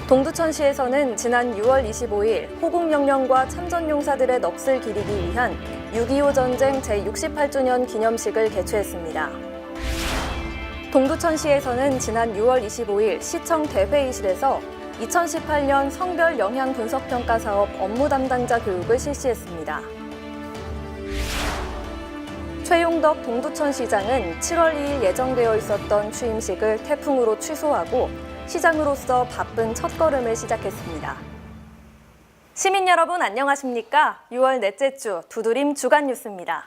동두천시에서는 지난 6월 25일 호국영령과 참전용사들의 넋을 기리기 위한 6.25 전쟁 제68주년 기념식을 개최했습니다. 동두천시에서는 지난 6월 25일 시청 대회의실에서 2018년 성별 영향 분석평가 사업 업무 담당자 교육을 실시했습니다. 최용덕 동두천시장은 7월 2일 예정되어 있었던 취임식을 태풍으로 취소하고 시장으로서 바쁜 첫걸음을 시작했습니다. 시민 여러분 안녕하십니까? 6월 넷째 주 두드림 주간 뉴스입니다.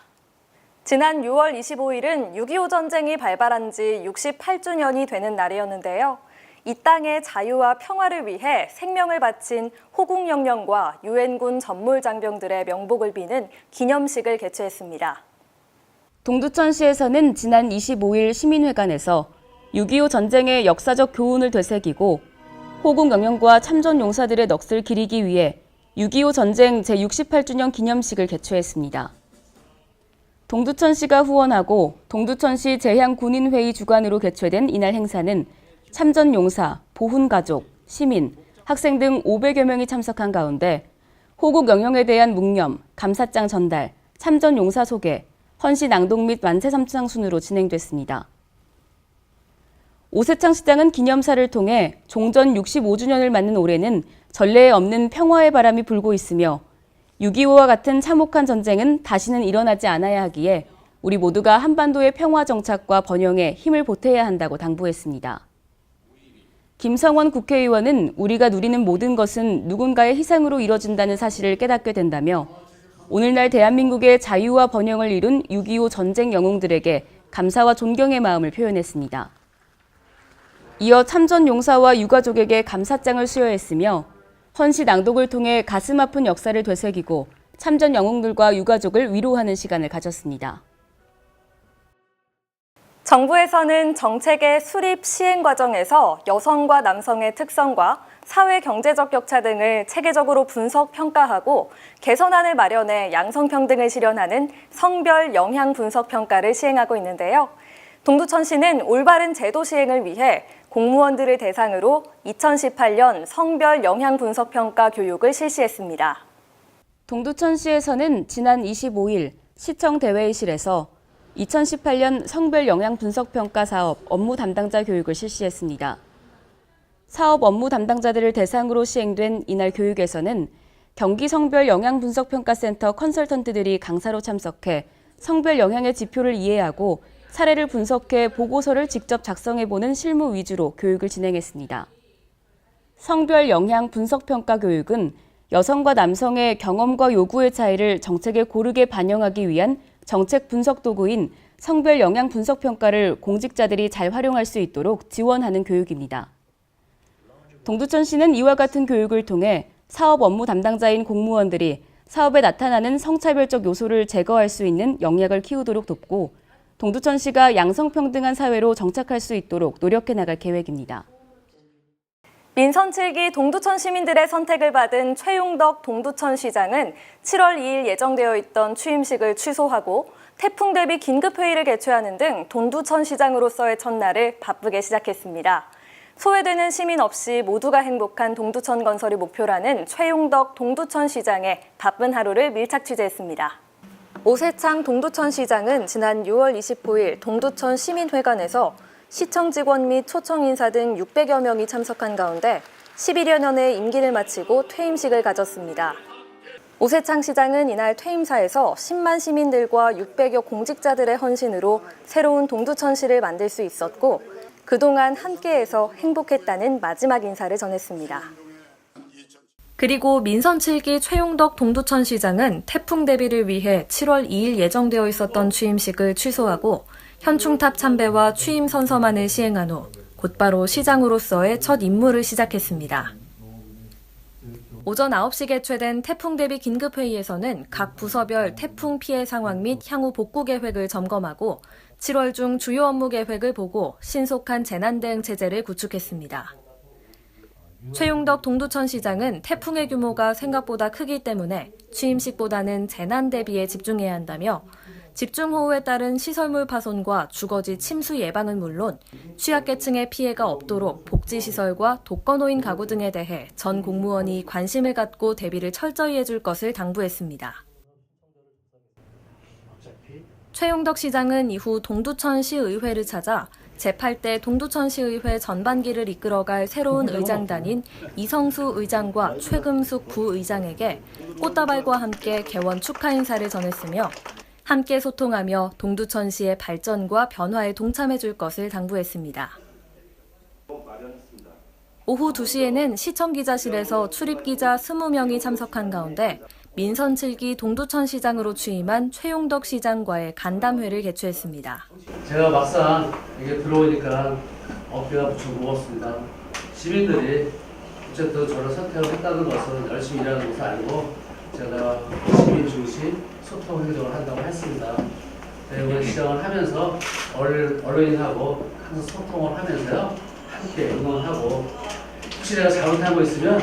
지난 6월 25일은 6.25 전쟁이 발발한 지 68주년이 되는 날이었는데요. 이 땅의 자유와 평화를 위해 생명을 바친 호국영령과 유엔군 전몰장병들의 명복을 비는 기념식을 개최했습니다. 동두천시에서는 지난 25일 시민회관에서 6.25 전쟁의 역사적 교훈을 되새기고 호국영령과 참전용사들의 넋을 기리기 위해 6.25 전쟁 제68주년 기념식을 개최했습니다. 동두천시가 후원하고 동두천시 제향군인회의 주관으로 개최된 이날 행사는 참전용사, 보훈가족, 시민, 학생 등 500여 명이 참석한 가운데 호국영령에 대한 묵념, 감사장 전달, 참전용사 소개, 헌시 낭독 및 만세삼창 순으로 진행됐습니다. 오세창 시장은 기념사를 통해 종전 65주년을 맞는 올해는 전례에 없는 평화의 바람이 불고 있으며 6.25와 같은 참혹한 전쟁은 다시는 일어나지 않아야 하기에 우리 모두가 한반도의 평화 정착과 번영에 힘을 보태야 한다고 당부했습니다. 김성원 국회의원은 우리가 누리는 모든 것은 누군가의 희생으로 이뤄진다는 사실을 깨닫게 된다며 오늘날 대한민국의 자유와 번영을 이룬 6.25 전쟁 영웅들에게 감사와 존경의 마음을 표현했습니다. 이어 참전용사와 유가족에게 감사장을 수여했으며 헌시 낭독을 통해 가슴 아픈 역사를 되새기고 참전 영웅들과 유가족을 위로하는 시간을 가졌습니다. 정부에서는 정책의 수립 시행 과정에서 여성과 남성의 특성과 사회 경제적 격차 등을 체계적으로 분석 평가하고 개선안을 마련해 양성평등을 실현하는 성별 영향 분석 평가를 시행하고 있는데요. 동두천시는 올바른 제도 시행을 위해 공무원들을 대상으로 2018년 성별 영향 분석 평가 교육을 실시했습니다. 동두천시에서는 지난 25일 시청 대회의실에서 2018년 성별 영향 분석 평가 사업 업무 담당자 교육을 실시했습니다. 사업 업무 담당자들을 대상으로 시행된 이날 교육에서는 경기 성별 영향 분석 평가 센터 컨설턴트들이 강사로 참석해 성별 영향의 지표를 이해하고 사례를 분석해 보고서를 직접 작성해보는 실무 위주로 교육을 진행했습니다. 성별 영향 분석 평가 교육은 여성과 남성의 경험과 요구의 차이를 정책에 고르게 반영하기 위한 정책 분석 도구인 성별 영향 분석 평가를 공직자들이 잘 활용할 수 있도록 지원하는 교육입니다. 동두천시는 이와 같은 교육을 통해 사업 업무 담당자인 공무원들이 사업에 나타나는 성차별적 요소를 제거할 수 있는 역량을 키우도록 돕고 동두천시가 양성평등한 사회로 정착할 수 있도록 노력해 나갈 계획입니다. 민선 7기 동두천 시민들의 선택을 받은 최용덕 동두천시장은 7월 2일 예정되어 있던 취임식을 취소하고 태풍 대비 긴급회의를 개최하는 등 동두천시장으로서의 첫날을 바쁘게 시작했습니다. 소외되는 시민 없이 모두가 행복한 동두천 건설이 목표라는 최용덕 동두천시장의 바쁜 하루를 밀착 취재했습니다. 오세창 동두천시장은 지난 6월 29일 동두천 시민회관에서 시청 직원 및 초청 인사 등 600여 명이 참석한 가운데 11여 년의 임기를 마치고 퇴임식을 가졌습니다. 오세창 시장은 이날 퇴임사에서 10만 시민들과 600여 공직자들의 헌신으로 새로운 동두천시를 만들 수 있었고 그동안 함께해서 행복했다는 마지막 인사를 전했습니다. 그리고 민선 7기 최용덕 동두천시장은 태풍 대비를 위해 7월 2일 예정되어 있었던 취임식을 취소하고 현충탑 참배와 취임 선서만을 시행한 후 곧바로 시장으로서의 첫 임무를 시작했습니다. 오전 9시 개최된 태풍 대비 긴급회의에서는 각 부서별 태풍 피해 상황 및 향후 복구 계획을 점검하고 7월 중 주요 업무 계획을 보고 신속한 재난 대응 체제를 구축했습니다. 최용덕 동두천시장은 태풍의 규모가 생각보다 크기 때문에 취임식보다는 재난 대비에 집중해야 한다며 집중호우에 따른 시설물 파손과 주거지 침수 예방은 물론 취약계층의 피해가 없도록 복지시설과 독거노인 가구 등에 대해 전 공무원이 관심을 갖고 대비를 철저히 해줄 것을 당부했습니다. 최용덕 시장은 이후 동두천시의회를 찾아 제8대 동두천시의회 전반기를 이끌어갈 새로운 의장단인 이성수 의장과 최금숙 부의장에게 꽃다발과 함께 개원 축하 인사를 전했으며 함께 소통하며 동두천시의 발전과 변화에 동참해줄 것을 당부했습니다. 오후 2시에는 시청 기자실에서 출입기자 20명이 참석한 가운데 민선 7기 동두천시장으로 취임한 최용덕 시장과의 간담회를 개최했습니다. 제가 막상 이게 들어오니까 어깨가 무척 무겁습니다. 시민들이 어쨌든 저를 선택을 했다는 것은 열심히 일하는 것을 알고 제가 시민 중심 소통 행정을 한다고 했습니다. 이번 시정을 하면서 언론인하고 항상 소통을 하면서요. 함께 응원하고 혹시 내가 잘못하고 있으면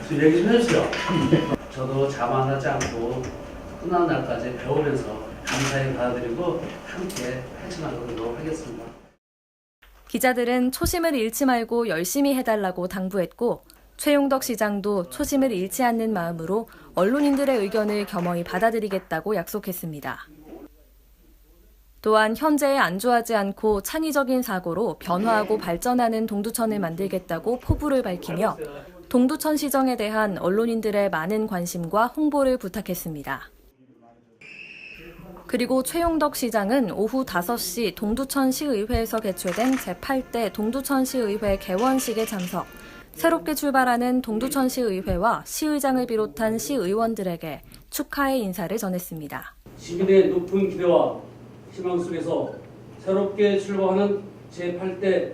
좀 얘기 좀 해주세요. 저도 자만하지 않고 끝나는 날까지 배우면서 감사히 받아들이고 함께 헤쳐나가도록 하겠습니다. 기자들은 초심을 잃지 말고 열심히 해달라고 당부했고 최용덕 시장도 초심을 잃지 않는 마음으로 언론인들의 의견을 겸허히 받아들이겠다고 약속했습니다. 또한 현재에 안주하지 않고 창의적인 사고로 변화하고 발전하는 동두천을 만들겠다고 포부를 밝히며 동두천 시정에 대한 언론인들의 많은 관심과 홍보를 부탁했습니다. 그리고 최용덕 시장은 오후 5시 동두천시의회에서 개최된 제8대 동두천시의회 개원식에 참석, 새롭게 출발하는 동두천시의회와 시의장을 비롯한 시의원들에게 축하의 인사를 전했습니다. 시민의 높은 기대와 희망 속에서 새롭게 출발하는 제8대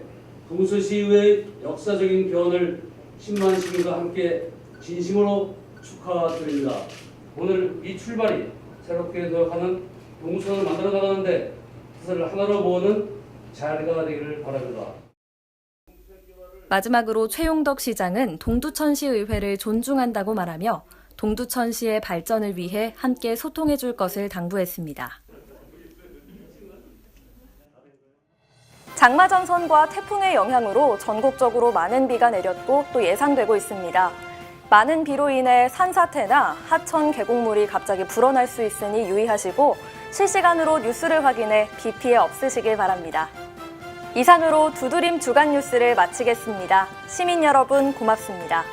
동두천시의회의 역사적인 개원을 10만 시민과 함께 진심으로 축하드립니다. 오늘 이 출발이 새롭게 노력하는 동두천을 만들어 나가는데 뜻을 하나로 모으는 자리가 되기를 바랍니다. 마지막으로 최용덕 시장은 동두천시의회를 존중한다고 말하며 동두천시의 발전을 위해 함께 소통해줄 것을 당부했습니다. 장마 전선과 태풍의 영향으로 전국적으로 많은 비가 내렸고 또 예상되고 있습니다. 많은 비로 인해 산사태나 하천 계곡물이 갑자기 불어날 수 있으니 유의하시고 실시간으로 뉴스를 확인해 비 피해 없으시길 바랍니다. 이상으로 두드림 주간 뉴스를 마치겠습니다. 시민 여러분 고맙습니다.